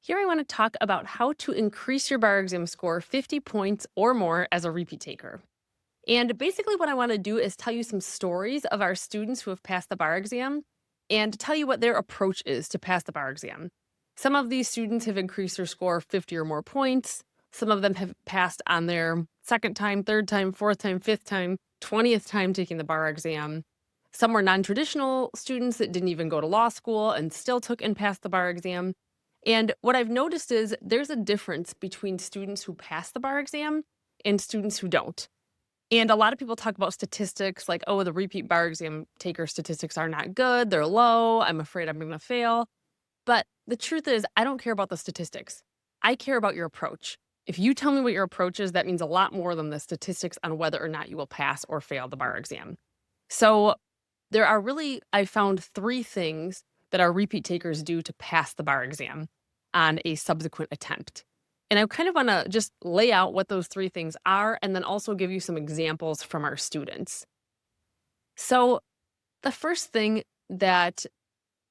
Here I want to talk about how to increase your bar exam score 50 points or more as a repeat taker. And basically, what I want to do is tell you some stories of our students who have passed the bar exam and tell you what their approach is to pass the bar exam. Some of these students have increased their score 50 or more points. Some of them have passed on their second time, third time, fourth time, fifth time, 20th time taking the bar exam. Some were non traditional students that didn't even go to law school and still took and passed the bar exam. And what I've noticed is there's a difference between students who pass the bar exam and students who don't. And a lot of people talk about statistics like, oh, the repeat bar exam taker statistics are not good. They're low. I'm afraid I'm going to fail. But the truth is, I don't care about the statistics. I care about your approach. If you tell me what your approach is, that means a lot more than the statistics on whether or not you will pass or fail the bar exam. So there are really, I found three things that our repeat takers do to pass the bar exam on a subsequent attempt. And I kind of want to just lay out what those three things are and then also give you some examples from our students. So, the first thing that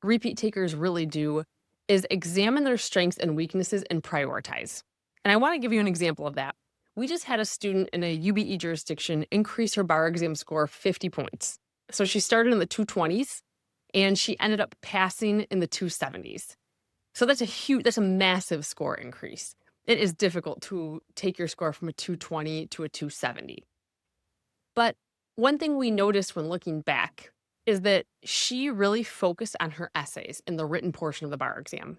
repeat takers really do is examine their strengths and weaknesses and prioritize. And I want to give you an example of that. We just had a student in a UBE jurisdiction increase her bar exam score 50 points. So she started in the 220s and she ended up passing in the 270s. So that's a massive score increase. It is difficult to take your score from a 220 to a 270. But one thing we noticed when looking back is that she really focused on her essays in the written portion of the bar exam.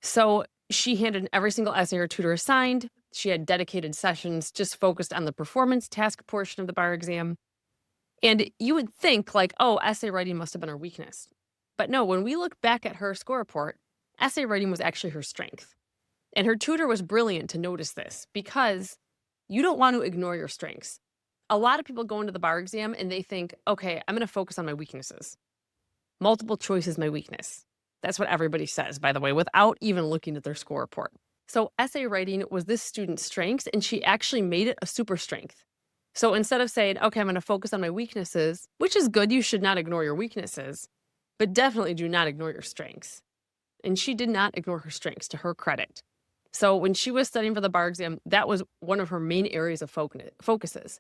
So she handed in every single essay her tutor assigned. She had dedicated sessions just focused on the performance task portion of the bar exam. And you would think, like, oh, essay writing must have been her weakness. But no, when we look back at her score report, essay writing was actually her strength. And her tutor was brilliant to notice this because you don't want to ignore your strengths. A lot of people go into the bar exam and they think, okay, I'm going to focus on my weaknesses. Multiple choice is my weakness. That's what everybody says, by the way, without even looking at their score report. So essay writing was this student's strengths, and she actually made it a super strength. So instead of saying, okay, I'm going to focus on my weaknesses, which is good, you should not ignore your weaknesses, but definitely do not ignore your strengths. And she did not ignore her strengths, to her credit. So when she was studying for the bar exam, that was one of her main areas of focuses.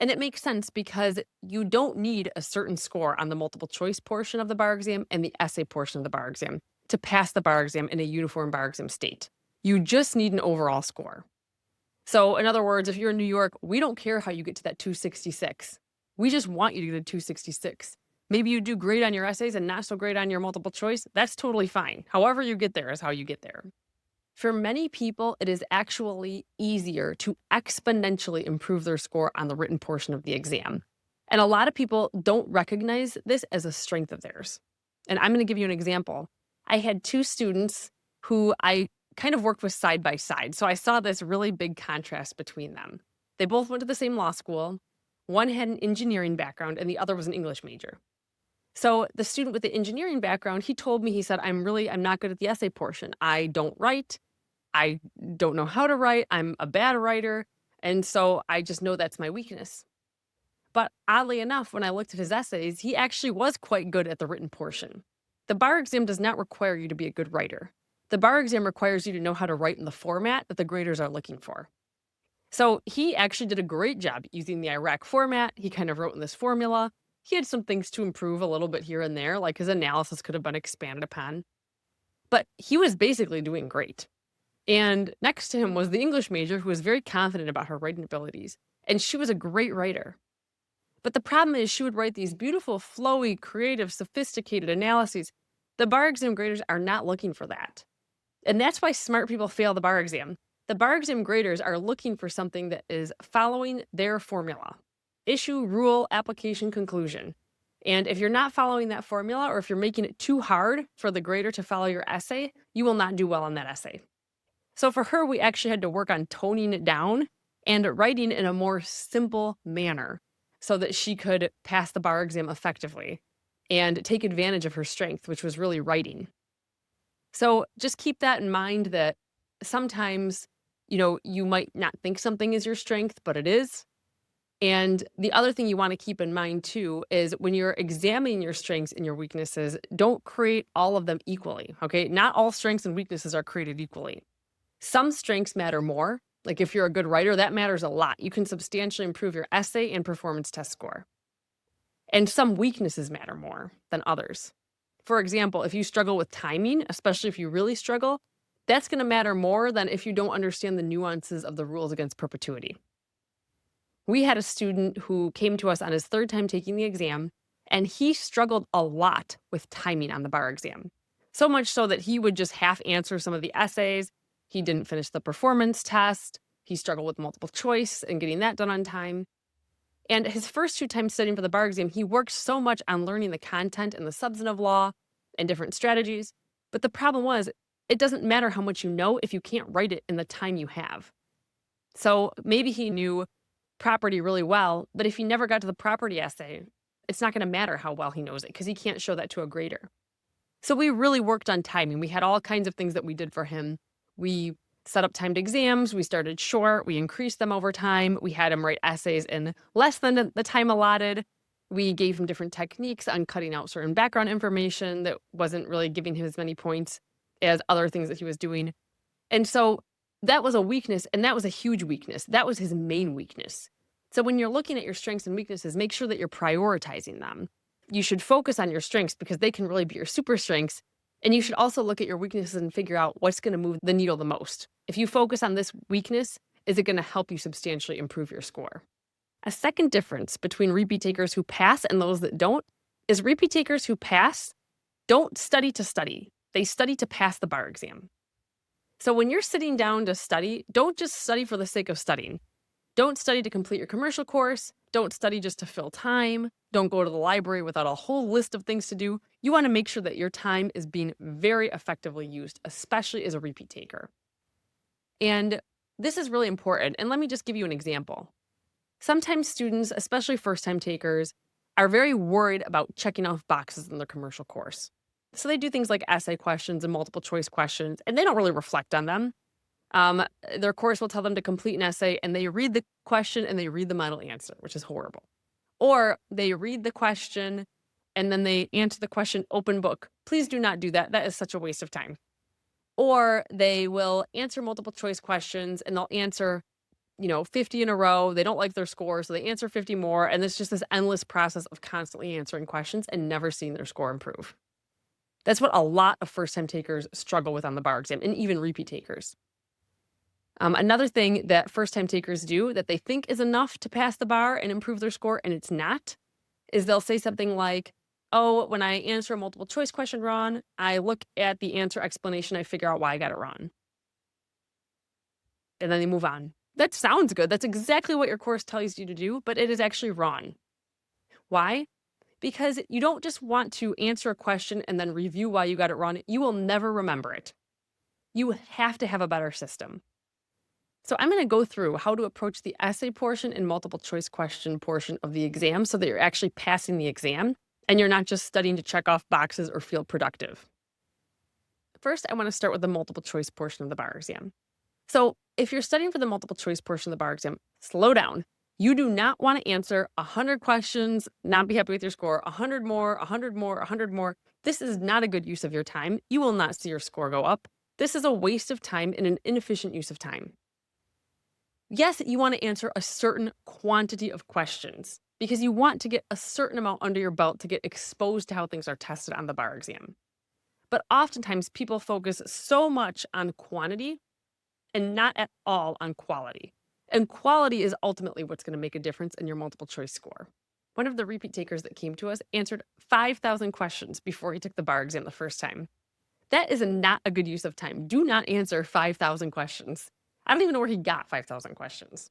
And it makes sense because you don't need a certain score on the multiple choice portion of the bar exam and the essay portion of the bar exam to pass the bar exam in a uniform bar exam state. You just need an overall score. So, in other words, if you're in New York, we don't care how you get to that 266. We just want you to get a 266. Maybe you do great on your essays and not so great on your multiple choice. That's totally fine. However, you get there is how you get there. For many people, it is actually easier to exponentially improve their score on the written portion of the exam. And a lot of people don't recognize this as a strength of theirs. And I'm going to give you an example. I had two students who I kind of worked with side by side. So I saw this really big contrast between them. They both went to the same law school. One had an engineering background and the other was an English major. So the student with the engineering background, he told me, he said, I'm not good at the essay portion. I don't write. I don't know how to write. I'm a bad writer. And so I just know that's my weakness. But oddly enough, when I looked at his essays, he actually was quite good at the written portion. The bar exam does not require you to be a good writer. The bar exam requires you to know how to write in the format that the graders are looking for. So he actually did a great job using the Iraq format. He kind of wrote in this formula. He had some things to improve a little bit here and there, like his analysis could have been expanded upon. But he was basically doing great. And next to him was the English major who was very confident about her writing abilities. And she was a great writer. But the problem is she would write these beautiful, flowy, creative, sophisticated analyses. The bar exam graders are not looking for that. And that's why smart people fail the bar exam. The bar exam graders are looking for something that is following their formula: issue, rule, application, conclusion. And if you're not following that formula, or if you're making it too hard for the grader to follow your essay, you will not do well on that essay. So for her, we actually had to work on toning it down and writing in a more simple manner so that she could pass the bar exam effectively and take advantage of her strength, which was really writing. So just keep that in mind that sometimes, you might not think something is your strength, but it is. And the other thing you want to keep in mind too is when you're examining your strengths and your weaknesses, don't create all of them equally. Okay. Not all strengths and weaknesses are created equally. Some strengths matter more. Like if you're a good writer, that matters a lot. You can substantially improve your essay and performance test score. And some weaknesses matter more than others. For example, if you struggle with timing, especially if you really struggle, that's going to matter more than if you don't understand the nuances of the rules against perpetuity. We had a student who came to us on his third time taking the exam, and he struggled a lot with timing on the bar exam. So much so that he would just half answer some of the essays. He didn't finish the performance test. He struggled with multiple choice and getting that done on time. And his first 2 times studying for the bar exam, he worked so much on learning the content and the substantive law and different strategies. But the problem was, it doesn't matter how much you know if you can't write it in the time you have. So maybe he knew property really well, but if he never got to the property essay, it's not going to matter how well he knows it because he can't show that to a grader. So we really worked on timing. We had all kinds of things that we did for him. We set up timed exams. We started short. We increased them over time. We had him write essays in less than the time allotted. We gave him different techniques on cutting out certain background information that wasn't really giving him as many points as other things that he was doing. And so that was a weakness, and that was a huge weakness. That was his main weakness. So when you're looking at your strengths and weaknesses, make sure that you're prioritizing them. You should focus on your strengths because they can really be your super strengths. And you should also look at your weaknesses and figure out what's going to move the needle the most. If you focus on this weakness, is it going to help you substantially improve your score? A second difference between repeat takers who pass and those that don't is repeat takers who pass don't study to study. They study to pass the bar exam. So when you're sitting down to study, don't just study for the sake of studying. Don't study to complete your commercial course. Don't study just to fill time. Don't go to the library without a whole list of things to do. You want to make sure that your time is being very effectively used, especially as a repeat taker. And this is really important. And let me just give you an example. Sometimes students, especially first time takers, are very worried about checking off boxes in their commercial course. So they do things like essay questions and multiple choice questions, and they don't really reflect on them. Um, their course will tell them to complete an essay, and they read the question and they read the model answer, which is horrible. Or they read the question and then they answer the question open book. Please do not do that. That is such a waste of time. Or they will answer multiple choice questions and they'll answer 50 in a row. They don't like their score, so they answer 50 more. And it's just this endless process of constantly answering questions and never seeing their score improve. That's what a lot of first time takers struggle with on the bar exam, and even repeat takers. Another thing that first time takers do that they think is enough to pass the bar and improve their score, and it's not, is they'll say something like, oh, when I answer a multiple choice question wrong, I look at the answer explanation, I figure out why I got it wrong. And then they move on. That sounds good. That's exactly what your course tells you to do, but it is actually wrong. Why? Because you don't just want to answer a question and then review why you got it wrong. You will never remember it. You have to have a better system. So I'm going to go through how to approach the essay portion and multiple choice question portion of the exam so that you're actually passing the exam and you're not just studying to check off boxes or feel productive. First, I want to start with the multiple choice portion of the bar exam. So if you're studying for the multiple choice portion of the bar exam, slow down. You do not want to answer 100 questions, not be happy with your score, 100 more, 100 more, 100 more. This is not a good use of your time. You will not see your score go up. This is a waste of time and an inefficient use of time. Yes, you want to answer a certain quantity of questions because you want to get a certain amount under your belt to get exposed to how things are tested on the bar exam. But oftentimes people focus so much on quantity and not at all on quality. And quality is ultimately what's going to make a difference in your multiple choice score. One of the repeat takers that came to us answered 5,000 questions before he took the bar exam the first time. That is not a good use of time. Do not answer 5,000 questions. I don't even know where he got 5,000 questions.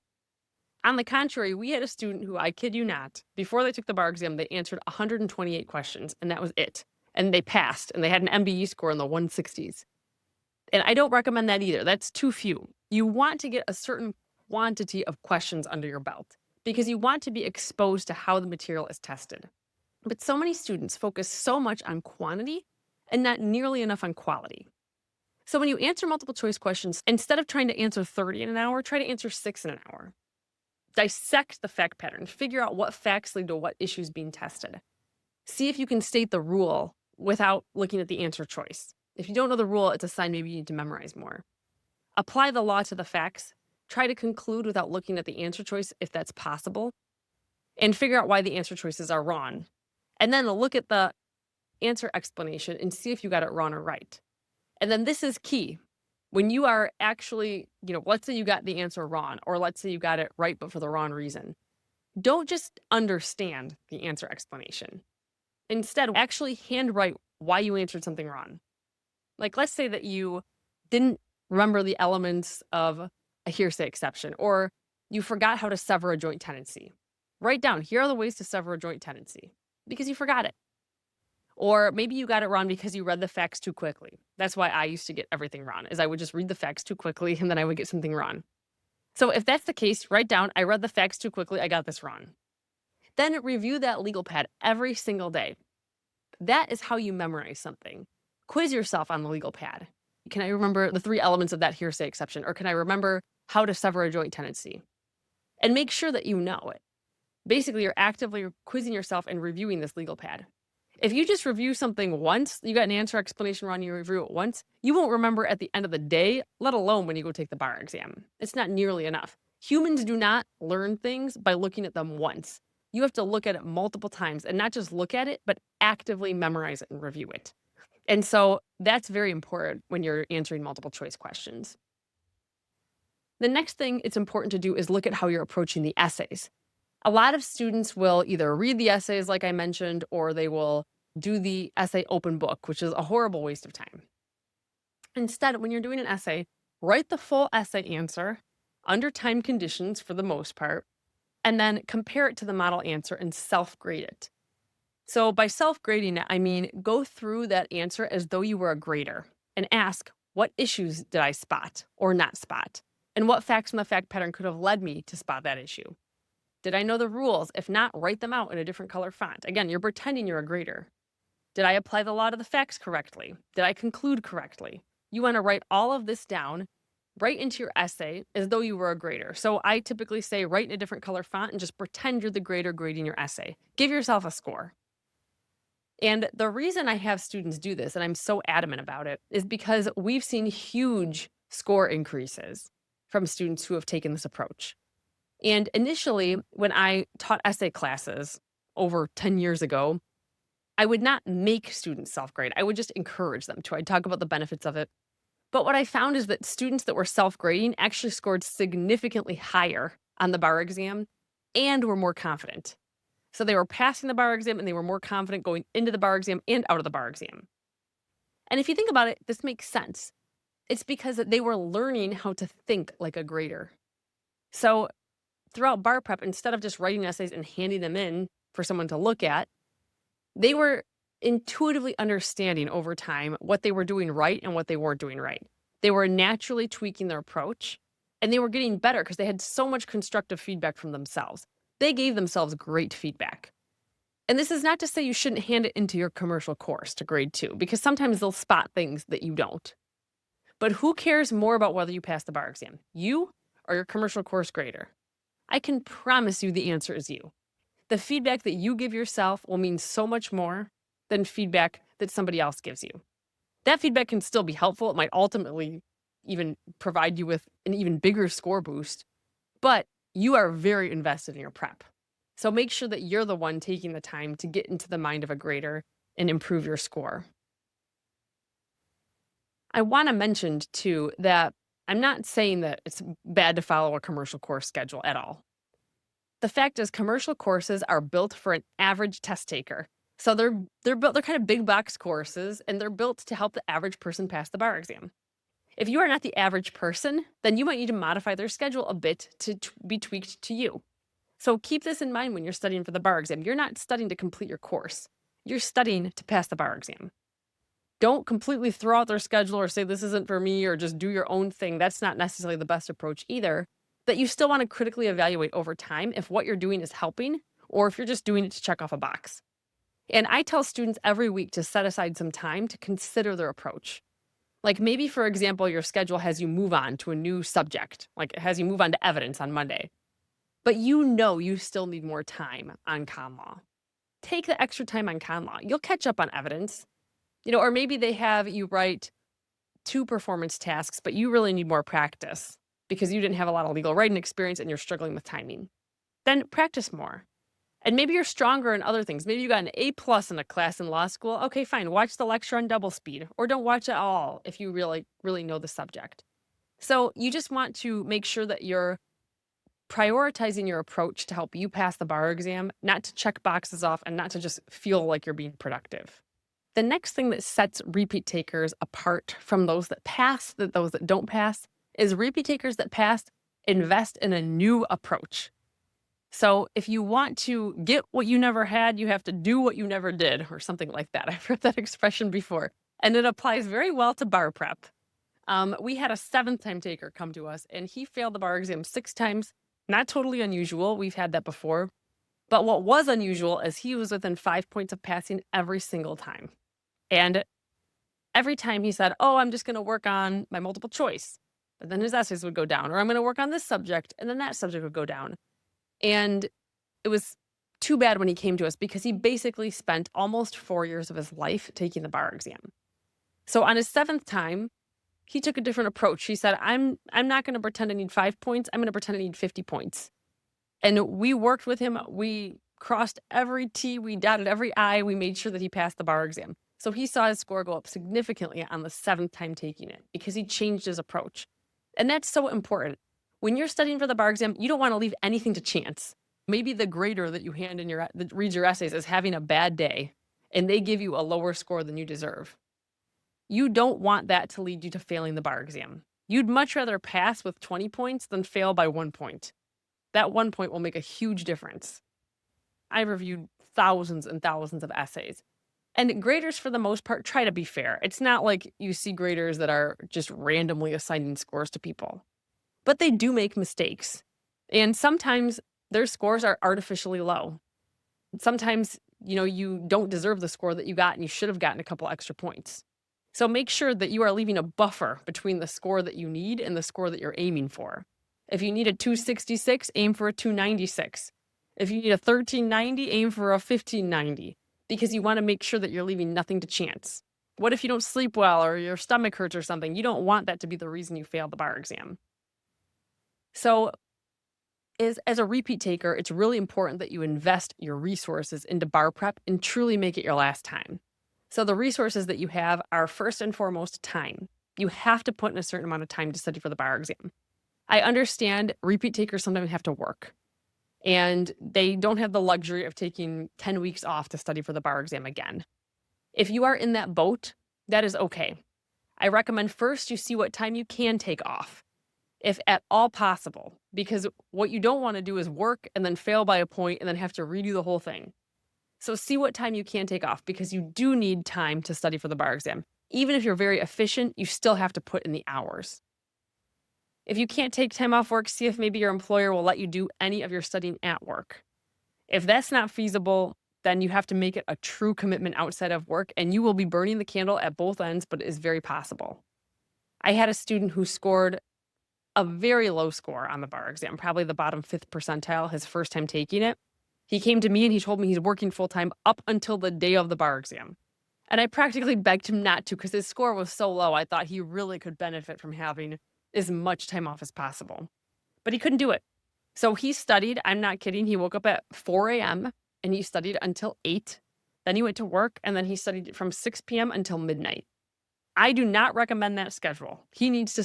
On the contrary, we had a student who, I kid you not, before they took the bar exam, they answered 128 questions, and that was it. And they passed, and they had an MBE score in the 160s. And I don't recommend that either. That's too few. You want to get a certain quantity of questions under your belt because you want to be exposed to how the material is tested. But so many students focus so much on quantity and not nearly enough on quality. So when you answer multiple choice questions, instead of trying to answer 30 in an hour, try to answer 6 in an hour. Dissect the fact pattern. Figure out what facts lead to what issues being tested. See if you can state the rule without looking at the answer choice. If you don't know the rule, it's a sign maybe you need to memorize more. Apply the law to the facts. Try to conclude without looking at the answer choice if that's possible, and figure out why the answer choices are wrong. And then look at the answer explanation and see if you got it wrong or right. And then this is key. When you are actually, let's say you got the answer wrong, or let's say you got it right, but for the wrong reason. Don't just understand the answer explanation. Instead, actually handwrite why you answered something wrong. Like, let's say that you didn't remember the elements of a hearsay exception, or you forgot how to sever a joint tenancy. Write down, here are the ways to sever a joint tenancy, because you forgot it. Or maybe you got it wrong because you read the facts too quickly. That's why I used to get everything wrong, is I would just read the facts too quickly and then I would get something wrong. So if that's the case, write down, I read the facts too quickly, I got this wrong. Then review that legal pad every single day. That is how you memorize something. Quiz yourself on the legal pad. Can I remember the 3 elements of that hearsay exception? Or can I remember how to sever a joint tenancy? And make sure that you know it. Basically, you're actively quizzing yourself and reviewing this legal pad. If you just review something once, you got an answer explanation wrong, you review it once, you won't remember at the end of the day, let alone when you go take the bar exam. It's not nearly enough. Humans do not learn things by looking at them once. You have to look at it multiple times, and not just look at it, but actively memorize it and review it. And so that's very important when you're answering multiple choice questions. The next thing it's important to do is look at how you're approaching the essays. A lot of students will either read the essays, like I mentioned, or they will do the essay open book, which is a horrible waste of time. Instead, when you're doing an essay, write the full essay answer under time conditions for the most part, and then compare it to the model answer and self-grade it. So by self-grading it, I mean go through that answer as though you were a grader and ask, what issues did I spot or not spot? And what facts from the fact pattern could have led me to spot that issue? Did I know the rules? If not, write them out in a different color font. Again, you're pretending you're a grader. Did I apply the law to the facts correctly? Did I conclude correctly? You want to write all of this down, write into your essay as though you were a grader. So I typically say write in a different color font and just pretend you're the grader grading your essay. Give yourself a score. And the reason I have students do this, and I'm so adamant about it, is because we've seen huge score increases from students who have taken this approach. And initially, when I taught essay classes over 10 years ago, I would not make students self-grade. I would just encourage them to. I'd talk about the benefits of it. But what I found is that students that were self-grading actually scored significantly higher on the bar exam and were more confident. So they were passing the bar exam and they were more confident going into the bar exam and out of the bar exam. And if you think about it, this makes sense. It's because they were learning how to think like a grader. So throughout bar prep, instead of just writing essays and handing them in for someone to look at, they were intuitively understanding over time what they were doing right and what they weren't doing right. They were naturally tweaking their approach, and they were getting better because they had so much constructive feedback from themselves. They gave themselves great feedback. And this is not to say you shouldn't hand it into your commercial course to grade 2, because sometimes they'll spot things that you don't. But who cares more about whether you pass the bar exam, you or your commercial course grader? I can promise you the answer is you. The feedback that you give yourself will mean so much more than feedback that somebody else gives you. That feedback can still be helpful. It might ultimately even provide you with an even bigger score boost, but you are very invested in your prep. So make sure that you're the one taking the time to get into the mind of a grader and improve your score. I want to mention too that I'm not saying that it's bad to follow a commercial course schedule at all. The fact is, commercial courses are built for an average test taker. So they're built, they're kind of big box courses, and they're built to help the average person pass the bar exam. If you are not the average person, then you might need to modify their schedule a bit to be tweaked to you. So keep this in mind when you're studying for the bar exam. You're not studying to complete your course. You're studying to pass the bar exam. Don't completely throw out their schedule or say this isn't for me or just do your own thing. That's not necessarily the best approach either. That you still want to critically evaluate over time if what you're doing is helping or if you're just doing it to check off a box. And I tell students every week to set aside some time to consider their approach. Like maybe, for example, your schedule has you move on to a new subject, like it has you move on to evidence on Monday. but you still need more time on con law. Take the extra time on con law. You'll catch up on evidence, or maybe they have you write 2 performance tasks, but you really need more practice because you didn't have a lot of legal writing experience and you're struggling with timing. Then practice more. And maybe you're stronger in other things. Maybe you got an A plus in a class in law school. Okay, fine. Watch the lecture on double speed or don't watch at all if you really, really know the subject. So you just want to make sure that you're prioritizing your approach to help you pass the bar exam, not to check boxes off and not to just feel like you're being productive. The next thing that sets repeat takers apart from those that pass, those that don't pass, is repeat takers that pass invest in a new approach. So if you want to get what you never had, you have to do what you never did, or something like that. I've heard that expression before, and it applies very well to bar prep. We had a 7th time taker come to us, and he failed the bar exam 6 times. Not totally unusual. We've had that before. But what was unusual is he was within 5 points of passing every single time. And every time he said, "Oh, I'm just going to work on my multiple choice." But then his essays would go down, or "I'm going to work on this subject," and then that subject would go down. And it was too bad when he came to us because he basically spent almost 4 years of his life taking the bar exam. So on his 7th time, he took a different approach. He said, I'm not going to pretend I need 5 points. I'm going to pretend I need 50 points. And we worked with him. We crossed every T, we dotted every I, we made sure that he passed the bar exam. So he saw his score go up significantly on the 7th time taking it because he changed his approach. And that's so important. When you're studying for the bar exam, you don't want to leave anything to chance. Maybe the grader that you hand in that reads your essays is having a bad day and they give you a lower score than you deserve. You don't want that to lead you to failing the bar exam. You'd much rather pass with 20 points than fail by 1 point. That 1 point will make a huge difference. I've reviewed thousands and thousands of essays. And graders, for the most part, try to be fair. It's not like you see graders that are just randomly assigning scores to people. But they do make mistakes. And sometimes their scores are artificially low. Sometimes, you don't deserve the score that you got and you should have gotten a couple extra points. So make sure that you are leaving a buffer between the score that you need and the score that you're aiming for. If you need a 266, aim for a 296. If you need a 1390, aim for a 1590, because you want to make sure that you're leaving nothing to chance. What if you don't sleep well or your stomach hurts or something? You don't want that to be the reason you failed the bar exam. So as a repeat taker, it's really important that you invest your resources into bar prep and truly make it your last time. So the resources that you have are first and foremost time. You have to put in a certain amount of time to study for the bar exam. I understand repeat takers sometimes have to work and they don't have the luxury of taking 10 weeks off to study for the bar exam again. If you are in that boat, that is okay. I recommend first you see what time you can take off, if at all possible, because what you don't want to do is work and then fail by a point and then have to redo the whole thing. So see what time you can take off because you do need time to study for the bar exam. Even if you're very efficient, you still have to put in the hours. If you can't take time off work, see if maybe your employer will let you do any of your studying at work. If that's not feasible, then you have to make it a true commitment outside of work and you will be burning the candle at both ends, but it is very possible. I had a student who scored a very low score on the bar exam, probably the bottom 5th percentile, his first time taking it. He came to me and he told me he's working full time up until the day of the bar exam. And I practically begged him not to because his score was so low. I thought he really could benefit from having as much time off as possible. But he couldn't do it. So he studied, I'm not kidding, he woke up at 4 a.m. and he studied until 8. Then he went to work and then he studied from 6 p.m. until midnight. I do not recommend that schedule. He needed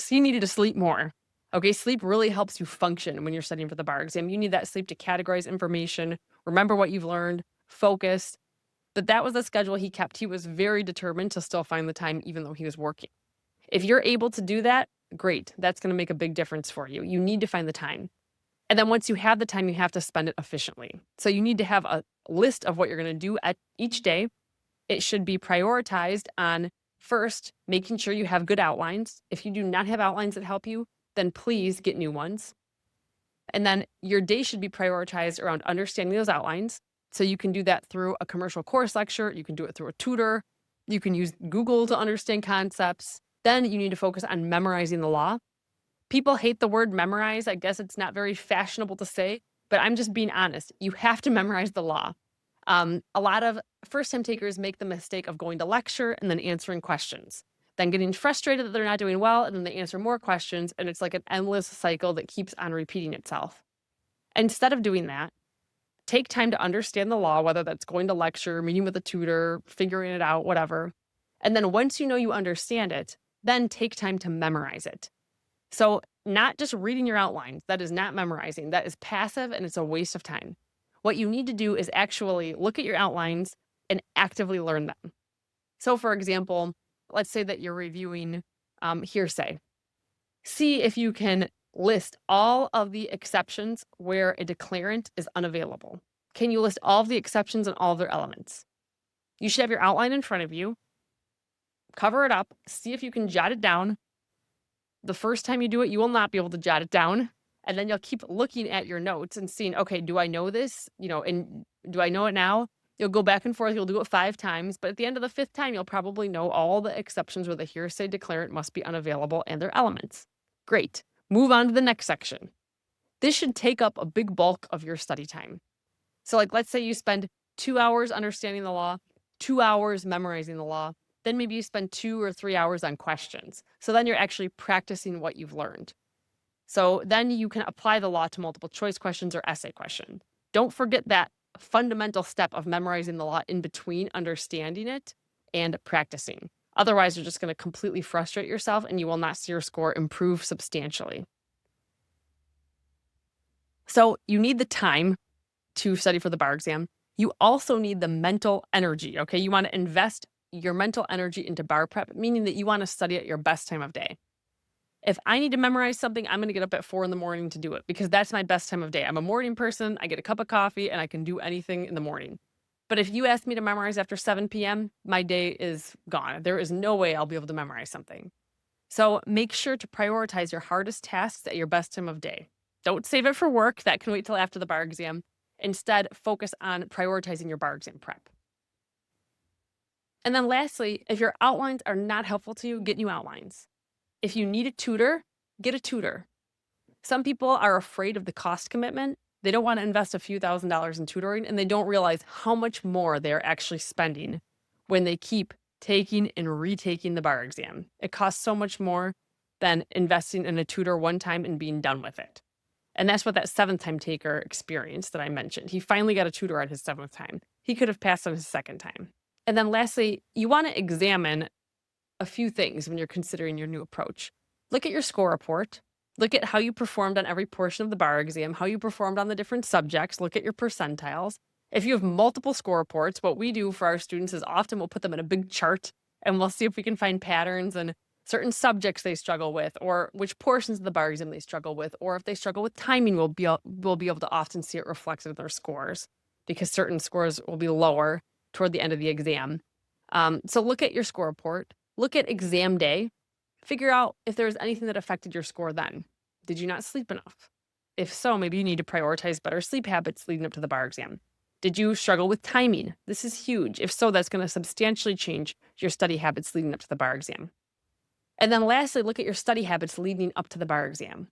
to sleep more. Okay, sleep really helps you function when you're studying for the bar exam. You need that sleep to categorize information, remember what you've learned, focus. But that was the schedule he kept. He was very determined to still find the time even though he was working. If you're able to do that, great. That's going to make a big difference for you. You need to find the time. And then once you have the time, you have to spend it efficiently. So you need to have a list of what you're going to do at each day. It should be prioritized on first, making sure you have good outlines. If you do not have outlines that help you, then please get new ones. And then your day should be prioritized around understanding those outlines. So you can do that through a commercial course lecture. You can do it through a tutor. You can use Google to understand concepts. Then you need to focus on memorizing the law. People hate the word memorize. I guess it's not very fashionable to say, but I'm just being honest. You have to memorize the law. A lot of first time takers make the mistake of going to lecture and then answering questions, then getting frustrated that they're not doing well, and then they answer more questions. And it's like an endless cycle that keeps on repeating itself. Instead of doing that, take time to understand the law, whether that's going to lecture, meeting with a tutor, figuring it out, whatever. And then once you know you understand it, then take time to memorize it. So, not just reading your outlines, that is not memorizing, that is passive and it's a waste of time. What you need to do is actually look at your outlines and actively learn them. So, for example, let's say that you're reviewing hearsay. See if you can list all of the exceptions where a declarant is unavailable. Can you list all of the exceptions and all of their elements? You should have your outline in front of you, cover it up, see if you can jot it down. The first time you do it, you will not be able to jot it down. And then you'll keep looking at your notes and seeing, okay, do I know this? And do I know it now? You'll go back and forth. You'll do it 5 times. But at the end of the 5th time, you'll probably know all the exceptions where the hearsay declarant must be unavailable and their elements. Great. Move on to the next section. This should take up a big bulk of your study time. So, like, let's say you spend 2 hours understanding the law, 2 hours memorizing the law, then maybe you spend 2 or 3 hours on questions. So then you're actually practicing what you've learned. So then you can apply the law to multiple choice questions or essay questions. Don't forget that fundamental step of memorizing the law in between understanding it and practicing. Otherwise, you're just going to completely frustrate yourself and you will not see your score improve substantially. So you need the time to study for the bar exam. You also need the mental energy, okay? You want to invest your mental energy into bar prep, meaning that you want to study at your best time of day. If I need to memorize something, I'm going to get up at 4 in the morning to do it because that's my best time of day. I'm a morning person. I get a cup of coffee and I can do anything in the morning. But if you ask me to memorize after 7 p.m., my day is gone. There is no way I'll be able to memorize something. So make sure to prioritize your hardest tasks at your best time of day. Don't save it for work. That can wait till after the bar exam. Instead, focus on prioritizing your bar exam prep. And then lastly, if your outlines are not helpful to you, get new outlines. If you need a tutor, get a tutor. Some people are afraid of the cost commitment. They don't want to invest a few $1,000s in tutoring, and they don't realize how much more they're actually spending when they keep taking and retaking the bar exam. It costs so much more than investing in a tutor one time and being done with it. And that's what that 7th time taker experienced that I mentioned. He finally got a tutor at his 7th time. He could have passed on his 2nd time. And then lastly, you want to examine a few things when you're considering your new approach. Look at your score report. Look at how you performed on every portion of the bar exam, how you performed on the different subjects. Look at your percentiles. If you have multiple score reports, what we do for our students is often we'll put them in a big chart and we'll see if we can find patterns and certain subjects they struggle with, or which portions of the bar exam they struggle with, or if they struggle with timing, we'll be able to often see it reflected in their scores because certain scores will be lower toward the end of the exam. So look at your score report. Look at exam day. Figure out if there's anything that affected your score then. Did you not sleep enough? If so, maybe you need to prioritize better sleep habits leading up to the bar exam. Did you struggle with timing? This is huge. If so, that's going to substantially change your study habits leading up to the bar exam. And then lastly, look at your study habits leading up to the bar exam.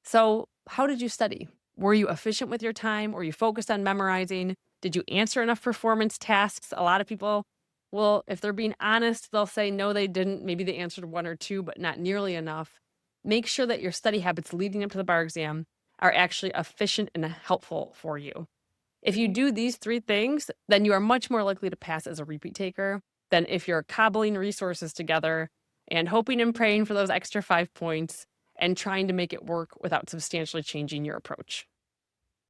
So, how did you study? Were you efficient with your time? Were you focused on memorizing? Did you answer enough performance tasks? A lot of people will, if they're being honest, they'll say no, they didn't. Maybe they answered 1 or 2, but not nearly enough. Make sure that your study habits leading up to the bar exam are actually efficient and helpful for you. If you do these 3 things, then you are much more likely to pass as a repeat taker than if you're cobbling resources together and hoping and praying for those extra 5 points and trying to make it work without substantially changing your approach.